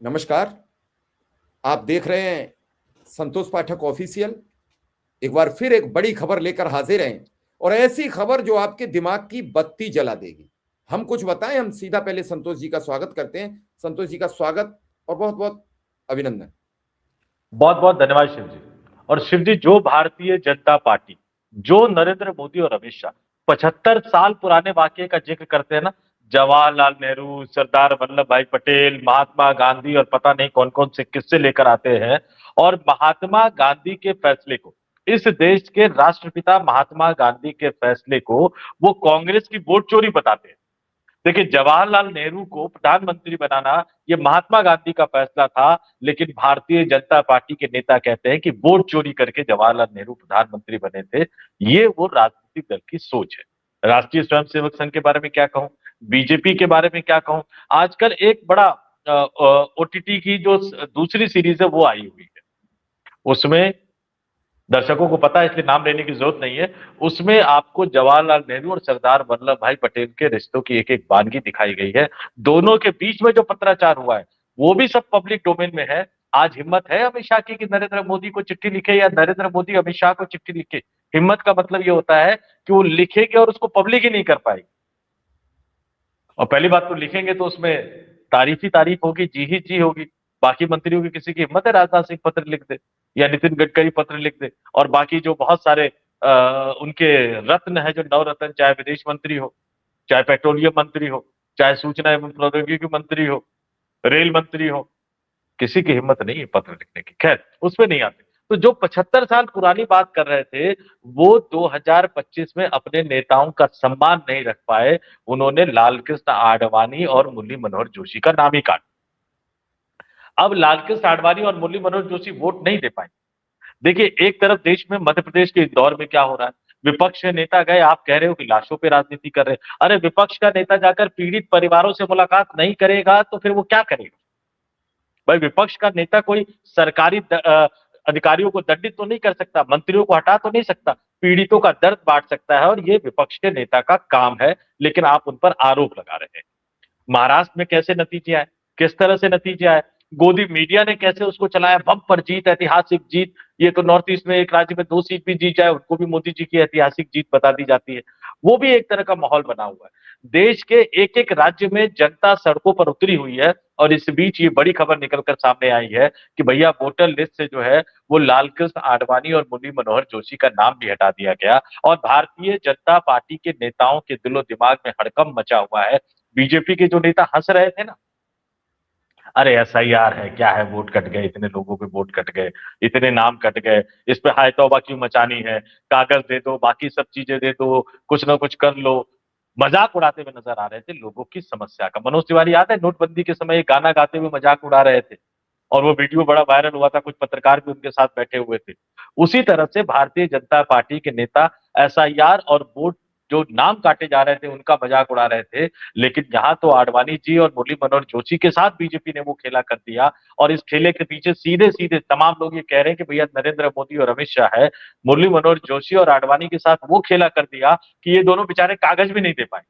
नमस्कार। आप देख रहे हैं संतोष पाठक ऑफिशियल। एक बार फिर एक बड़ी खबर लेकर हाजिर हैं, और ऐसी खबर जो आपके दिमाग की बत्ती जला देगी। हम कुछ बताएं, हम सीधा पहले संतोष जी का स्वागत करते हैं। संतोष जी का स्वागत और बहुत बहुत अभिनंदन। बहुत बहुत धन्यवाद शिव जी। और शिव जी, जो भारतीय जनता पार्टी, जो नरेंद्र मोदी और अमित शाह 75 साल पुराने वाकये का जिक्र करते हैं ना, जवाहरलाल नेहरू, सरदार वल्लभ भाई पटेल, महात्मा गांधी और पता नहीं कौन कौन से किस्से लेकर आते हैं। और महात्मा गांधी के फैसले को, इस देश के राष्ट्रपिता महात्मा गांधी के फैसले को वो कांग्रेस की वोट चोरी बताते हैं। देखिए, जवाहरलाल नेहरू को प्रधानमंत्री बनाना ये महात्मा गांधी का फैसला था, लेकिन भारतीय जनता पार्टी के नेता कहते हैं कि वोट चोरी करके जवाहरलाल नेहरू प्रधानमंत्री बने थे। ये वो राजनीतिक दल की सोच है। राष्ट्रीय स्वयंसेवक संघ के बारे में क्या कहूं, बीजेपी के बारे में क्या कहूं। आजकल एक बड़ा ओटीटी की जो दूसरी सीरीज है वो आई हुई है, उसमें दर्शकों को पता है इसलिए नाम लेने की जरूरत नहीं है। उसमें आपको जवाहरलाल नेहरू और सरदार वल्लभ भाई पटेल के रिश्तों की एक एक वानगी दिखाई गई है। दोनों के बीच में जो पत्राचार हुआ है वो भी सब पब्लिक डोमेन में है। आज हिम्मत है अमित शाह की कि नरेंद्र मोदी को चिट्ठी लिखे, या नरेंद्र मोदी अमित शाह को चिट्ठी लिखे। हिम्मत का मतलब ये होता है कि वो लिखेंगे और उसको पब्लिक ही नहीं कर पाएगी। और पहली बात तो लिखेंगे तो उसमें तारीफ ही तारीफ होगी, जी ही जी होगी। बाकी मंत्रियों की किसी की हिम्मत है राजनाथ सिंह पत्र लिख दे, या नितिन गडकरी पत्र लिख दे, और बाकी जो बहुत सारे उनके रत्न है, जो नवरत्न, चाहे विदेश मंत्री हो, चाहे पेट्रोलियम मंत्री हो, चाहे सूचना एवं प्रौद्योगिकी मंत्री हो, रेल मंत्री हो, किसी की हिम्मत नहीं है पत्र लिखने की। खैर, उसमें नहीं आते। तो जो 75 साल पुरानी बात कर रहे थे, वो 2025 में अपने नेताओं का सम्मान नहीं रख पाए। उन्होंने लालकृष्ण आडवाणी और मुरली मनोहर जोशी का नाम ही काटा। अब लालकृष्ण आडवाणी और मुरली मनोहर जोशी वोट नहीं दे पाए। देखिए, एक तरफ देश में, मध्य प्रदेश के इंदौर में क्या हो रहा है, विपक्ष के नेता गए, आप कह रहे हो कि लाशों पे राजनीति कर रहे हैं। अरे, विपक्ष का नेता जाकर पीड़ित परिवारों से मुलाकात नहीं करेगा तो फिर वो क्या करेगा? भाई, विपक्ष का नेता कोई सरकारी अधिकारियों को दंडित तो नहीं कर सकता, मंत्रियों को हटा तो नहीं सकता, पीड़ितों का दर्द बांट सकता है, और ये विपक्ष के नेता का काम है। लेकिन आप उन पर आरोप लगा रहे हैं। महाराष्ट्र में कैसे नतीजे आए, किस तरह से नतीजे आए, गोदी मीडिया ने कैसे उसको चलाया, बम्पर जीत, ऐतिहासिक जीत। ये तो नॉर्थ ईस्ट में एक राज्य में 2 सीट भी जीत जाए, उनको भी मोदी जी की ऐतिहासिक जीत बता दी जाती है। वो भी एक तरह का माहौल बना हुआ है। देश के एक एक राज्य में जनता सड़कों पर उतरी हुई है, और इस बीच ये बड़ी खबर निकलकर सामने आई है कि भैया, वोटर लिस्ट से जो है वो लालकृष्ण आडवाणी और मुरली मनोहर जोशी का नाम भी हटा दिया गया। और भारतीय जनता पार्टी के नेताओं के दिलो दिमाग में हड़कंप मचा हुआ है। बीजेपी के जो नेता हंस रहे थे ना, अरे एसआईआर है क्या है, वोट कट गए, इतने लोगों के वोट कट गए, इतने नाम कट गए, इस पे हाय तौबा क्यों मचानी है, कागज दे दो, बाकी सब चीजें दे दो, कुछ ना कुछ कर लो। मजाक उड़ाते हुए नजर आ रहे थे लोगों की समस्या का। मनोज तिवारी याद है, नोटबंदी के समय एक गाना गाते हुए मजाक उड़ा रहे थे, और वो वीडियो बड़ा वायरल हुआ था, कुछ पत्रकार भी उनके साथ बैठे हुए थे। उसी तरह से भारतीय जनता पार्टी के नेता एसआईआर और वोट, जो नाम काटे जा रहे थे, उनका मजाक उड़ा रहे थे। लेकिन यहाँ तो आडवाणी जी और मुरली मनोहर जोशी के साथ बीजेपी ने वो खेला कर दिया। और इस खेले के पीछे सीधे सीधे तमाम लोग ये कह रहे हैं कि भैया, नरेंद्र मोदी और अमित शाह है। मुरली मनोहर जोशी और आडवाणी के साथ वो खेला कर दिया कि ये दोनों बेचारे कागज भी नहीं दे पाए,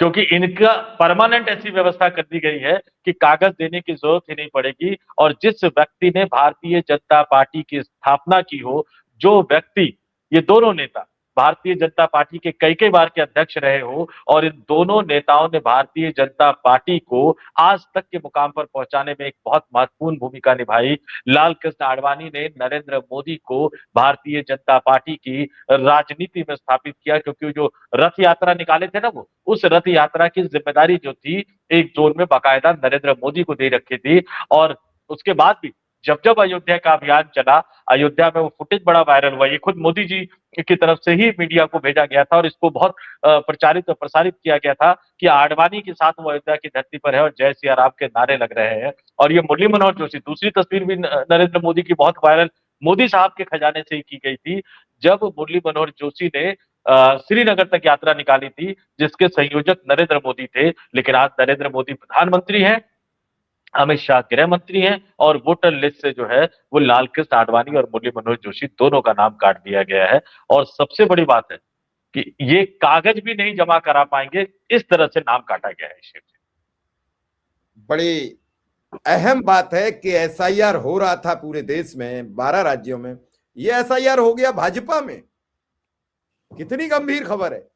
क्योंकि इनका परमानेंट ऐसी व्यवस्था कर दी गई है कि कागज देने की जरूरत ही नहीं पड़ेगी। और जिस व्यक्ति ने भारतीय जनता पार्टी की स्थापना की हो, जो व्यक्ति, ये दोनों नेता भारतीय जनता पार्टी के कई कई बार के अध्यक्ष रहे हो, और इन दोनों नेताओं ने भारतीय जनता पार्टी को आज तक के मुकाम पर पहुंचाने में एक बहुत महत्वपूर्ण भूमिका निभाई। लाल कृष्ण आडवाणी ने नरेंद्र मोदी को भारतीय जनता पार्टी की राजनीति में स्थापित किया, क्योंकि जो रथ यात्रा निकाले थे ना, वो उस रथ यात्रा की जिम्मेदारी जो थी, एक जोन में बाकायदा नरेंद्र मोदी को दे रखी थी। और उसके बाद भी जब जब अयोध्या का अभियान चला, अयोध्या में वो फुटेज बड़ा वायरल हुआ, ये खुद मोदी जी की तरफ से ही मीडिया को भेजा गया था, और इसको बहुत प्रचारित और प्रसारित किया गया था कि आडवाणी के साथ वो अयोध्या की धरती पर है और जय सिया राम के नारे लग रहे हैं। और ये मुरली मनोहर जोशी, दूसरी तस्वीर भी नरेंद्र मोदी की बहुत वायरल, मोदी साहब के खजाने से ही की गई थी, जब मुरली मनोहर जोशी ने श्रीनगर तक यात्रा निकाली थी, जिसके संयोजक नरेंद्र मोदी थे। लेकिन आज नरेंद्र मोदी प्रधानमंत्री हैं, अमित शाह गृह मंत्री हैं, और वोटर लिस्ट से जो है वो लालकृष्ण आडवाणी और मुरली मनोहर जोशी दोनों का नाम काट दिया गया है। और सबसे बड़ी बात है कि ये कागज भी नहीं जमा करा पाएंगे, इस तरह से नाम काटा गया है। बड़े अहम बात है कि एसआईआर हो रहा था पूरे देश में 12 राज्यों में, ये एसआईआर हो गया भाजपा में। कितनी गंभीर खबर है।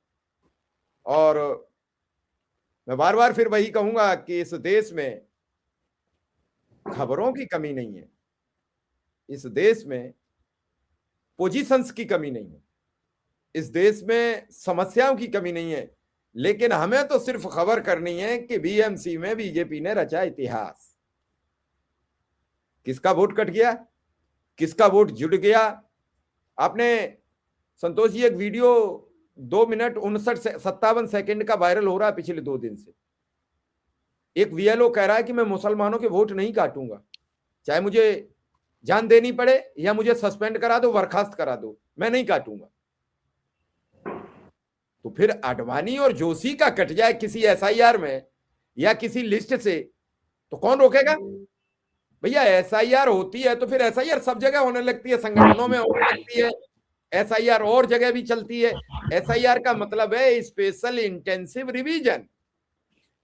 और मैं बार बार फिर वही कहूंगा कि इस देश में खबरों की कमी नहीं है, इस देश में पोजीशंस की कमी नहीं है, इस देश में समस्याओं की कमी नहीं है, लेकिन हमें तो सिर्फ खबर करनी है कि बीएमसी में बीजेपी ने रचा इतिहास। किसका वोट कट गया, किसका वोट जुड़ गया। आपने संतोष जी एक वीडियो 2 मिनट 57 सेकंड का वायरल हो रहा है पिछले 2 दिन से। एक वीएलओ कह रहा है कि मैं मुसलमानों के वोट नहीं काटूंगा, चाहे मुझे जान देनी पड़े या मुझे सस्पेंड करा दो, बर्खास्त करा दो, मैं नहीं काटूंगा। तो फिर आडवाणी और जोशी का कट जाए किसी एसआईआर में या किसी लिस्ट से, तो कौन रोकेगा भैया। एसआईआर होती है तो फिर एसआईआर सब जगह होने लगती है, संगठनों में होने लगती है एसआईआर, और जगह भी चलती है। एसआईआर का मतलब है स्पेशल इंटेंसिव रिवीजन,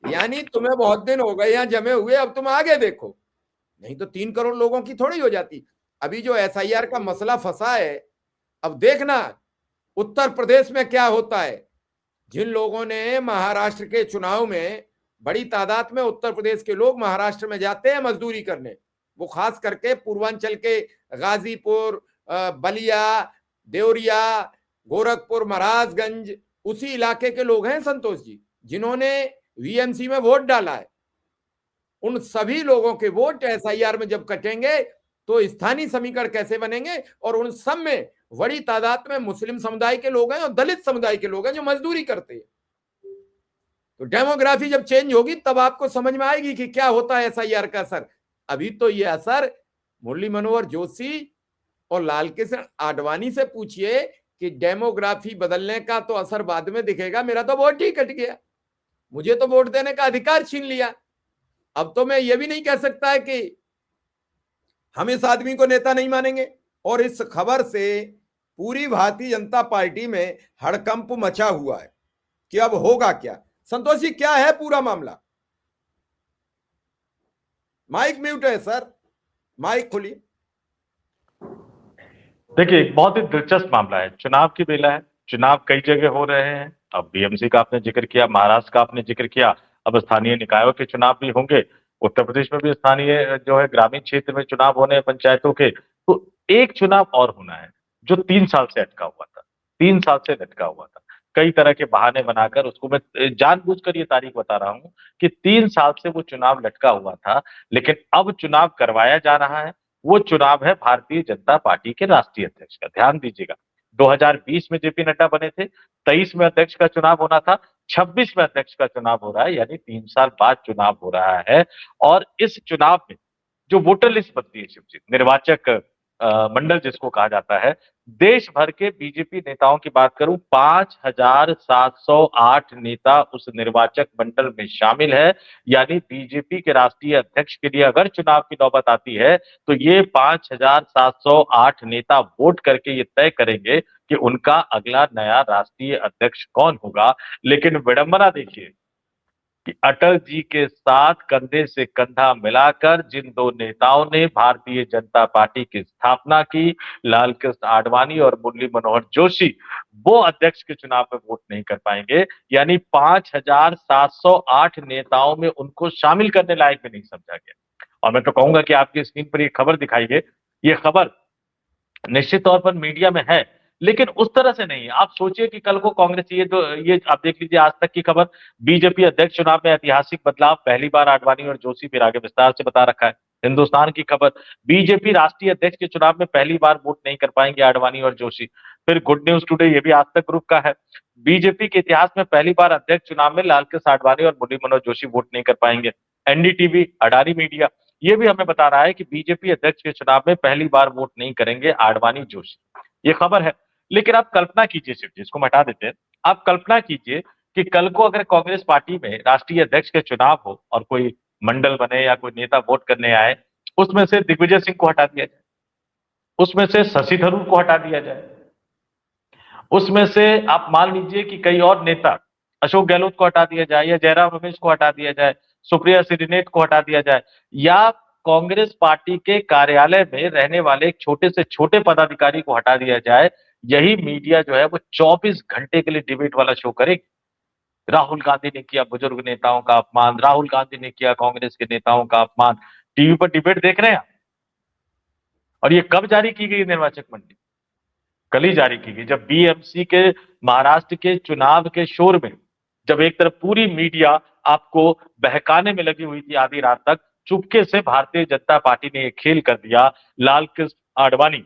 यानी तुम्हें बहुत दिन हो गए यहाँ जमे हुए, अब तुम आगे देखो। नहीं तो 3 करोड़ लोगों की थोड़ी हो जाती। अभी जो एसआईआर का मसला फंसा है, अब देखना उत्तर प्रदेश में क्या होता है। जिन लोगों ने महाराष्ट्र के चुनाव में, बड़ी तादाद में उत्तर प्रदेश के लोग महाराष्ट्र में जाते हैं मजदूरी करने, वो खास करके पूर्वांचल के गाजीपुर, बलिया, देवरिया, गोरखपुर, महाराजगंज, उसी इलाके के लोग हैं संतोष जी, जिन्होंने वीएमसी में वोट डाला है। उन सभी लोगों के वोट एसआईआर में जब कटेंगे तो स्थानीय समीकरण कैसे बनेंगे। और उन सब में बड़ी तादाद में मुस्लिम समुदाय के लोग हैं और दलित समुदाय के लोग हैं जो मजदूरी करते हैं। तो डेमोग्राफी जब चेंज होगी तब आपको समझ में आएगी कि क्या होता है एसआईआर का असर। अभी तो ये असर मुरली मनोहर जोशी और लाल कृष्ण आडवाणी से पूछिए कि डेमोग्राफी बदलने का तो असर बाद में दिखेगा, मेरा तो वोट ही कट गया, मुझे तो वोट देने का अधिकार छीन लिया। अब तो मैं ये भी नहीं कह सकता है कि हम इस आदमी को नेता नहीं मानेंगे। और इस खबर से पूरी भारतीय जनता पार्टी में हड़कंप मचा हुआ है कि अब होगा क्या। संतोष जी क्या है पूरा मामला? माइक म्यूट है सर, माइक खोलिए। देखिए, एक बहुत ही दिलचस्प मामला है, चुनाव की बेला है, चुनाव कई जगह हो रहे हैं। अब बीएमसी का आपने जिक्र किया, महाराष्ट्र का आपने जिक्र किया, अब स्थानीय निकायों के चुनाव भी होंगे, उत्तर प्रदेश में भी स्थानीय जो है ग्रामीण क्षेत्र में चुनाव होने हैं पंचायतों के। तो एक चुनाव और होना है जो 3 साल से अटका हुआ था, 3 साल से लटका हुआ था। कई तरह के बहाने बनाकर उसको मैं जानबूझकर ये तारीख बता रहा हूं कि 3 साल से वो चुनाव लटका हुआ था, लेकिन अब चुनाव करवाया जा रहा है। वो चुनाव है भारतीय जनता पार्टी के राष्ट्रीय अध्यक्ष का। ध्यान दीजिएगा, 2020 में जेपी नड्डा बने थे, 23 में अध्यक्ष का चुनाव होना था, 26 में अध्यक्ष का चुनाव हो रहा है, यानी 3 साल बाद चुनाव हो रहा है। और इस चुनाव में जो वोटर लिस्ट बनती है शिवजी, निर्वाचक मंडल जिसको कहा जाता है, देश भर के बीजेपी नेताओं की बात करूं, 5,708 नेता उस निर्वाचक मंडल में शामिल है। यानी बीजेपी के राष्ट्रीय अध्यक्ष के लिए अगर चुनाव की नौबत आती है तो ये 5,708 नेता वोट करके ये तय करेंगे कि उनका अगला नया राष्ट्रीय अध्यक्ष कौन होगा। लेकिन विडंबना देखिए कि अटल जी के साथ कंधे से कंधा मिलाकर जिन 2 नेताओं ने भारतीय जनता पार्टी की स्थापना की, लाल कृष्ण आडवाणी और मुरली मनोहर जोशी, वो अध्यक्ष के चुनाव में वोट नहीं कर पाएंगे। यानी 5,708 नेताओं में उनको शामिल करने लायक भी नहीं समझा गया। और मैं तो कहूंगा कि आपकी स्क्रीन पर ये खबर दिखाई है, ये खबर निश्चित तौर पर मीडिया में है, लेकिन उस तरह से नहीं। आप सोचिए कि कल को कांग्रेस, ये आप देख लीजिए आज तक की खबर, बीजेपी अध्यक्ष चुनाव में ऐतिहासिक बदलाव, पहली बार आडवाणी और जोशी, फिर आगे विस्तार से बता रखा है। हिंदुस्तान की खबर, बीजेपी राष्ट्रीय अध्यक्ष के चुनाव में पहली बार वोट नहीं कर पाएंगे आडवाणी और जोशी। फिर गुड न्यूज टुडे, ये भी आज तक ग्रुप का है, बीजेपी के इतिहास में पहली बार अध्यक्ष चुनाव में लालकृष्ण आडवाणी और मुरली मनोहर जोशी वोट नहीं कर पाएंगे। एनडीटीवी, अडानी मीडिया, ये भी हमें बता रहा है कि बीजेपी अध्यक्ष के चुनाव में पहली बार वोट नहीं करेंगे आडवाणी जोशी। ये खबर है। लेकिन आप कल्पना कीजिए सिर्फ, जिसको हटा देते हैं, आप कल्पना कीजिए कि कल को अगर कांग्रेस पार्टी में राष्ट्रीय अध्यक्ष के चुनाव हो और कोई मंडल बने या कोई नेता वोट करने आए, उसमें से दिग्विजय सिंह को हटा दिया जाए, उसमें से शशि थरूर को हटा दिया जाए, उसमें से आप मान लीजिए कि कई और नेता, अशोक गहलोत को हटा दिया जाए या जयराम रमेश को हटा दिया जाए, सुप्रिया श्रीनेत को हटा दिया जाए, या कांग्रेस पार्टी के कार्यालय में रहने वाले एक छोटे से छोटे पदाधिकारी को हटा दिया जाए, यही मीडिया जो है वो 24 घंटे के लिए डिबेट वाला शो करेगी। राहुल गांधी ने किया बुजुर्ग नेताओं का अपमान, राहुल गांधी ने किया कांग्रेस के नेताओं का अपमान, टीवी पर डिबेट देख रहे हैं आप। और ये कब जारी की गई निर्वाचक मंडली? कल ही जारी की गई, जब बीएमसी के महाराष्ट्र के चुनाव के शोर में, जब एक तरफ पूरी मीडिया आपको बहकाने में लगी हुई थी आधी रात तक, चुपके से भारतीय जनता पार्टी ने ये खेल कर दिया, लाल कृष्ण आडवाणी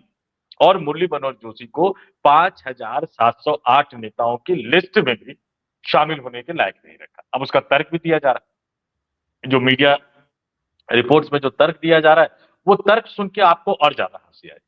और मुरली मनोहर जोशी को 5708 नेताओं की लिस्ट में भी शामिल होने के लायक नहीं रखा। अब उसका तर्क भी दिया जा रहा है, जो मीडिया रिपोर्ट्स में जो तर्क दिया जा रहा है, वो तर्क सुन के आपको और ज्यादा हंसी आएगी।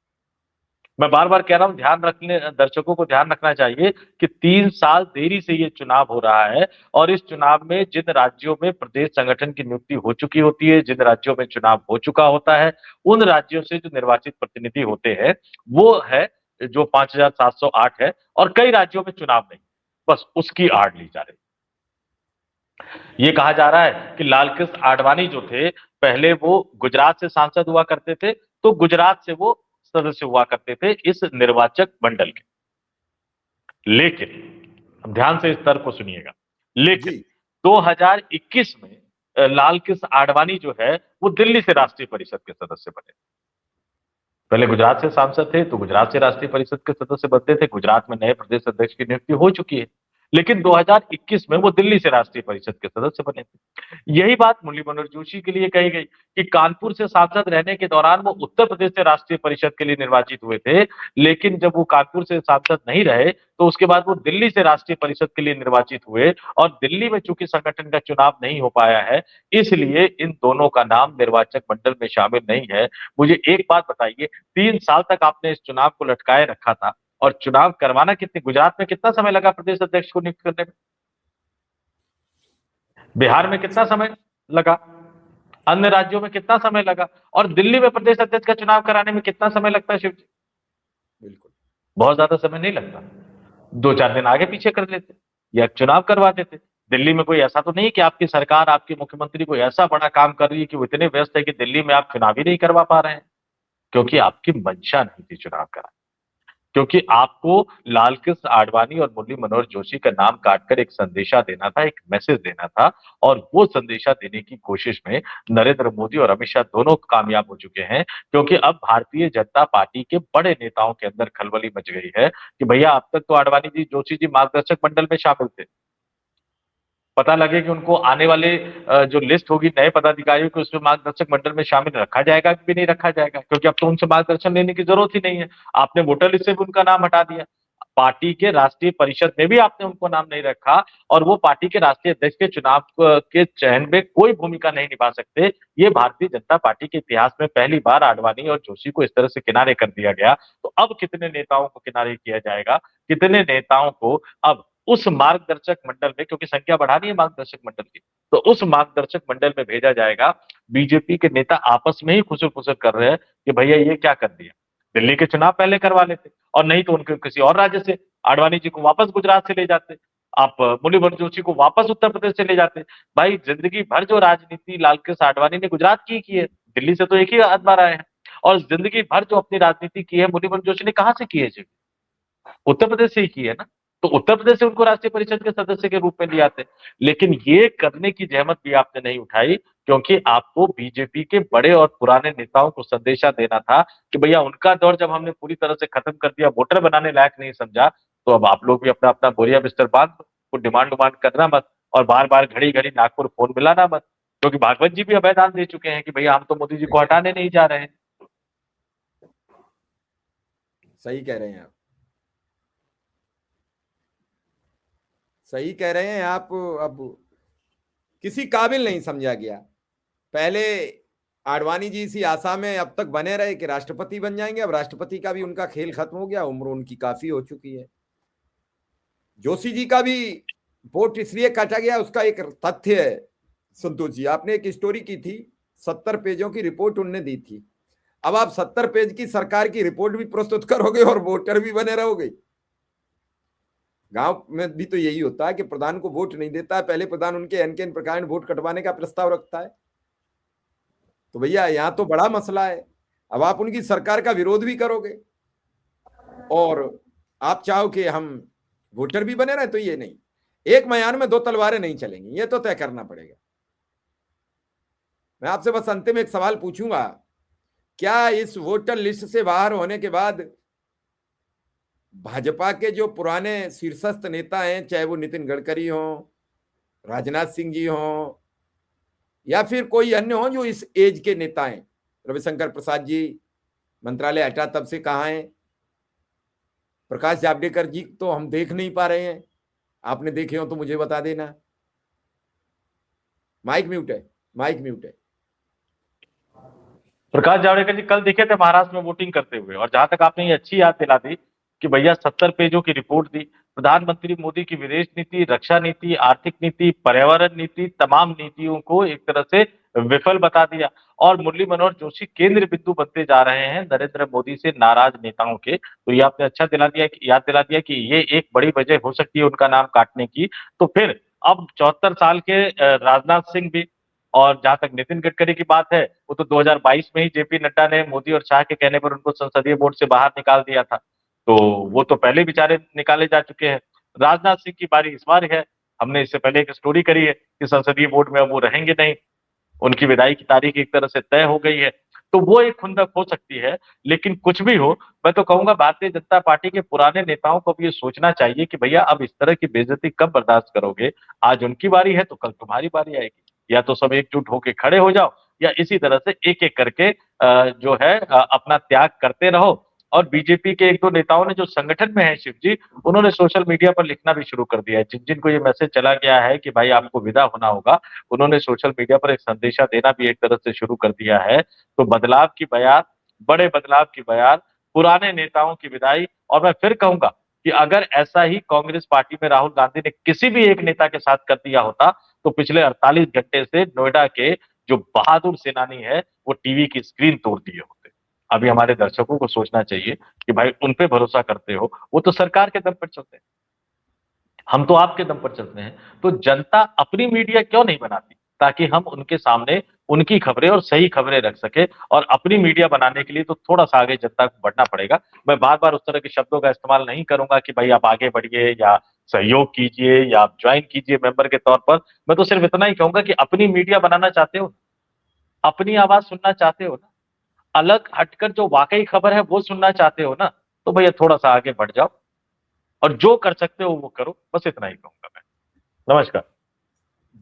मैं बार बार कह रहा हूं, ध्यान रखने, दर्शकों को ध्यान रखना चाहिए कि 3 साल देरी से ये चुनाव हो रहा है, और इस चुनाव में जिन राज्यों में प्रदेश संगठन की नियुक्ति हो चुकी होती है, जिन राज्यों में चुनाव हो चुका होता है, उन राज्यों से जो निर्वाचित प्रतिनिधि होते हैं वो है जो 5708 है, और कई राज्यों में चुनाव नहीं, बस उसकी आड़ ली जा रही। ये कहा जा रहा है कि लालकृष्ण आडवाणी जो थे, पहले वो गुजरात से सांसद हुआ करते थे, तो गुजरात से वो सदस्य हुआ करते थे इस निर्वाचक मंडल के। लेकिन ध्यान से इस तर्क को सुनिएगा, लेकिन 2021 में लालकृष्ण आडवाणी जो है वो दिल्ली से राष्ट्रीय परिषद के सदस्य बने। पहले गुजरात से सांसद थे तो गुजरात से राष्ट्रीय परिषद के सदस्य बनते थे, गुजरात में नए प्रदेश अध्यक्ष की नियुक्ति हो चुकी है, लेकिन 2021 में वो दिल्ली से राष्ट्रीय परिषद के सदस्य बने थे। यही बात मुरली मनोहर जोशी के लिए कही गई कि कानपुर से सांसद रहने के दौरान वो उत्तर प्रदेश से राष्ट्रीय परिषद के लिए निर्वाचित हुए थे, लेकिन जब वो कानपुर से सांसद नहीं रहे तो उसके बाद वो दिल्ली से राष्ट्रीय परिषद के लिए निर्वाचित हुए, और दिल्ली में चूंकि संगठन का चुनाव नहीं हो पाया है, इसलिए इन दोनों का नाम निर्वाचक मंडल में शामिल नहीं है। मुझे एक बात बताइए, 3 साल तक आपने इस चुनाव को लटकाए रखा था, और चुनाव करवाना कितने, गुजरात में कितना समय लगा प्रदेश अध्यक्ष को नियुक्त करने में, बिहार में कितना समय लगा, अन्य राज्यों में कितना समय लगा, और दिल्ली में प्रदेश अध्यक्ष का चुनाव कराने में कितना समय लगता है शिव जी? बिल्कुल, बहुत ज्यादा समय नहीं लगता, 2-4 दिन आगे पीछे कर लेते या चुनाव करवा देते। दिल्ली में कोई ऐसा तो नहीं कि आपकी सरकार, आपके मुख्यमंत्री कोई ऐसा बड़ा काम कर रही है कि वो इतने व्यस्त है कि दिल्ली में आप चुनाव ही नहीं करवा पा रहे हैं, क्योंकि आपकी मंशा नहीं थी चुनाव कराने, क्योंकि आपको लालकृष्ण आडवाणी और मुरली मनोहर जोशी का नाम काटकर एक संदेशा देना था, एक मैसेज देना था, और वो संदेशा देने की कोशिश में नरेंद्र मोदी और अमित शाह दोनों कामयाब हो चुके हैं, क्योंकि अब भारतीय जनता पार्टी के बड़े नेताओं के अंदर खलबली मच गई है कि भैया अब तक तो आडवाणी जी, जोशी जी मार्गदर्शक मंडल में शामिल थे, पता लगे कि उनको आने वाले जो लिस्ट होगी नए पदाधिकारियों को, उसमें मार्गदर्शक मंडल में शामिल रखा जाएगा कि भी नहीं रखा जाएगा, क्योंकि अब तो उनसे मार्गदर्शन लेने की जरूरत ही नहीं है। आपने वोटर लिस्ट से भी उनका नाम हटा दिया, पार्टी के राष्ट्रीय परिषद में भी आपने उनको नाम नहीं रखा, और वो पार्टी के राष्ट्रीय अध्यक्ष के चुनाव के चयन में कोई भूमिका नहीं निभा सकते। ये भारतीय जनता पार्टी के इतिहास में पहली बार आडवाणी और जोशी को इस तरह से किनारे कर दिया गया। तो अब कितने नेताओं को किनारे किया जाएगा, कितने नेताओं को अब उस मार्गदर्शक मंडल में, क्योंकि संख्या बढ़ानी है मार्गदर्शक मंडल की, तो उस मार्गदर्शक मंडल में भेजा जाएगा। बीजेपी के नेता आपस में ही खुसर फुसर कर रहे हैं कि भैया ये क्या कर दिया, दिल्ली के चुनाव पहले करवा लेते, और नहीं तो उनके किसी और राज्य से आडवाणी जी को वापस गुजरात से ले जाते, आप मुरली मनोहर जोशी को वापस उत्तर प्रदेश से ले जाते। भाई जिंदगी भर जो राजनीति लालकृष्ण आडवाणी ने गुजरात की है, दिल्ली से तो एक ही बार आए हैं, और जिंदगी भर जो अपनी राजनीति की है मुरली मनोहर जोशी ने कहां से की है जी? उत्तर प्रदेश से ही की है ना, तो उत्तर प्रदेश से उनको राष्ट्रीय परिषद के सदस्य के रूप में ले आते। लेकिन ये करने की जहमत भी आपने नहीं उठाई, क्योंकि आपको बीजेपी के बड़े और पुराने नेताओं को संदेशा देना था कि भैया उनका दौर जब हमने पूरी तरह से खत्म कर दिया, वोटर बनाने लायक नहीं समझा, तो अब आप लोग भी अपना अपना बोरिया बिस्तर बांध दो, को डिमांड उमांड करना मत, और बार बार घड़ी घड़ी नागपुर फोन मिलाना मत, क्योंकि भागवत जी भी अभयदान दे चुके हैं कि भैया हम तो मोदी जी को हटाने नहीं जा रहे हैं। सही कह रहे हैं आप, सही कह रहे हैं आप। अब किसी काबिल नहीं समझा गया। पहले आडवाणी जी इसी आशा में अब तक बने रहे कि राष्ट्रपति बन जाएंगे, अब राष्ट्रपति का भी उनका खेल खत्म हो गया, उम्र उनकी काफी हो चुकी है। जोशी जी का भी वोट इसलिए काटा गया, उसका एक तथ्य है संतोष जी, आपने एक स्टोरी की थी, 70 पेजों की रिपोर्ट उनने दी थी। अब आप 70 पेज की सरकार की रिपोर्ट भी प्रस्तुत करोगे और वोटर भी बने रहोगे। गांव में भी तो यही होता है कि प्रधान को वोट नहीं देता है, पहले प्रधान उनके एन प्रकार वोट कटवाने का प्रस्ताव रखता है। तो भैया यहाँ तो बड़ा मसला है। अब आप उनकी सरकार का विरोध भी करोगे और आप चाहो कि हम वोटर भी बने रहे, तो ये नहीं, एक म्यान में दो तलवारें नहीं चलेंगी, ये तो तय करना पड़ेगा। मैं आपसे बस अंतिम एक सवाल पूछूंगा, क्या इस वोटर लिस्ट से बाहर होने के बाद भाजपा के जो पुराने शीर्षस्थ नेता हैं, चाहे वो नितिन गडकरी हो, राजनाथ सिंह जी हो, या फिर कोई अन्य हो जो इस एज के नेता हैं, रविशंकर प्रसाद जी मंत्रालय हटा तब से कहाँ हैं, प्रकाश जावड़ेकर जी तो हम देख नहीं पा रहे हैं, आपने देखे हो तो मुझे बता देना। माइक म्यूट है, माइक म्यूट है। प्रकाश जावड़ेकर जी कल दिखे थे महाराष्ट्र में वोटिंग करते हुए, और जहां तक आपने ये अच्छी याद दिला दी कि भैया 70 पेजों की रिपोर्ट दी, प्रधानमंत्री मोदी की विदेश नीति, रक्षा नीति, आर्थिक नीति, पर्यावरण नीति, तमाम नीतियों को एक तरह से विफल बता दिया। और मुरली मनोहर जोशी केंद्र बिंदु बनते जा रहे हैं नरेंद्र मोदी से नाराज नेताओं के। तो ये आपने अच्छा याद दिला दिया कि ये एक बड़ी वजह हो सकती है उनका नाम काटने की। तो फिर अब 74 साल के राजनाथ सिंह भी, और जहां तक नितिन गडकरी की बात है, वो तो 2022 में ही जेपी नड्डा ने मोदी और शाह के कहने पर उनको संसदीय बोर्ड से बाहर निकाल दिया था। तो वो तो पहले बेचारे निकाले जा चुके हैं। राजनाथ सिंह की बारी इस बार है। हमने इससे पहले एक स्टोरी करी है कि संसदीय बोर्ड में अब वो रहेंगे नहीं, उनकी विदाई की तारीख एक तरह से तय हो गई है। तो वो एक खुंदक हो सकती है। लेकिन कुछ भी हो, मैं तो कहूंगा भारतीय जनता पार्टी के पुराने नेताओं को भी ये सोचना चाहिए कि भैया अब इस तरह की बेइज्जती कब बर्दाश्त करोगे। आज उनकी बारी है तो कल तुम्हारी बारी आएगी। या तो सब एकजुट होकर खड़े हो जाओ, या इसी तरह से एक एक करके जो है अपना त्याग करते रहो। और बीजेपी के एक दो नेताओं ने जो संगठन में है शिव जी, उन्होंने सोशल मीडिया पर लिखना भी शुरू कर दिया है। जिन जिनको ये मैसेज चला गया है कि भाई आपको विदा होना होगा, उन्होंने सोशल मीडिया पर एक संदेशा देना भी एक तरह से शुरू कर दिया है। तो बदलाव की बयार, बड़े बदलाव की बयार, पुराने नेताओं की विदाई। और मैं फिर कहूंगा कि अगर ऐसा ही कांग्रेस पार्टी में राहुल गांधी ने किसी भी एक नेता के साथ कर दिया होता, तो पिछले 48 घंटे से नोएडा के जो बहादुर सेनानी है वो टीवी की स्क्रीन तोड़ दिए होते। अभी हमारे दर्शकों को सोचना चाहिए कि भाई उन पे भरोसा करते हो, वो तो सरकार के दम पर चलते हैं, हम तो आपके दम पर चलते हैं। तो जनता अपनी मीडिया क्यों नहीं बनाती, ताकि हम उनके सामने उनकी खबरें और सही खबरें रख सके। और अपनी मीडिया बनाने के लिए तो थोड़ा सा आगे जनता को बढ़ना पड़ेगा। मैं बार बार उस तरह के शब्दों का इस्तेमाल नहीं करूंगा कि भाई आप आगे बढ़िए या सहयोग कीजिए या आप ज्वाइन कीजिए मेंबर के तौर पर। मैं तो सिर्फ इतना ही कहूंगा कि अपनी मीडिया बनाना चाहते हो, अपनी आवाज सुनना चाहते हो ना, अलग हटकर जो वाकई खबर है वो सुनना चाहते हो ना, तो भैया थोड़ा सा आगे बढ़ जाओ और जो कर सकते हो वो करो। बस इतना ही कहूंगा मैं। नमस्कार।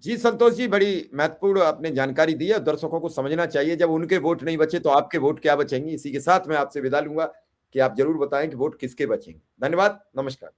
जी संतोष जी, बड़ी महत्वपूर्ण आपने जानकारी दी है, दर्शकों को समझना चाहिए जब उनके वोट नहीं बचे तो आपके वोट क्या बचेंगे। इसी के साथ मैं आपसे विदा लूंगा कि आप जरूर बताएं कि वोट किसके बचेंगे। धन्यवाद, नमस्कार।